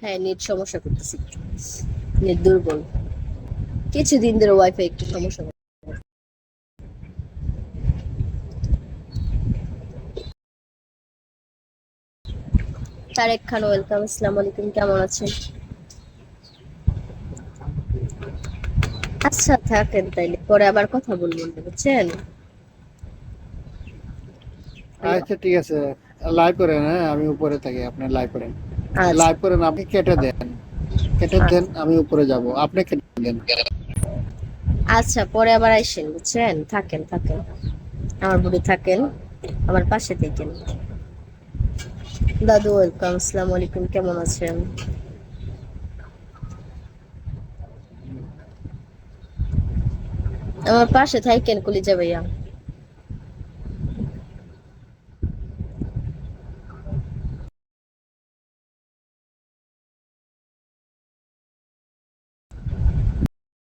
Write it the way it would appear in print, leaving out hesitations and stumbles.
হ্যাঁ, নেট সমস্যা করতেছি। নেট দুর্বল। কিছুদিন ধরে ওয়াইফাই একটু সমস্যা করে। তারেক খান, ওয়েলকাম। আসসালামু আলাইকুম, কেমন আছেন? আচ্ছা, থাকেন তাইলে, পরে আবার কথা বলবেন, বুঝছেন? হ্যালো। আচ্ছা ঠিক আছে, লাইভ করেন। হ্যাঁ, আমি উপরে থাকি, আপনি লাইভ করেন। আচ্ছা। লাইভ করেন, আপনি কেটে দেন। কেটে দেন, আচ্ছা। আমি উপরে যাব, আপনি কেটে দেন। আচ্ছা, পরে আবার আইসেন, বুঝছেন? থাকেন থাকেন, আমার বুড়ি থাকেন, আমার পাশে থাকেন। দাদু, ওয়েলকাম। আসসালামু আলাইকুম, কেমন আছেন? আমার পাশে থাকেন, কলিজা ভাইয়া।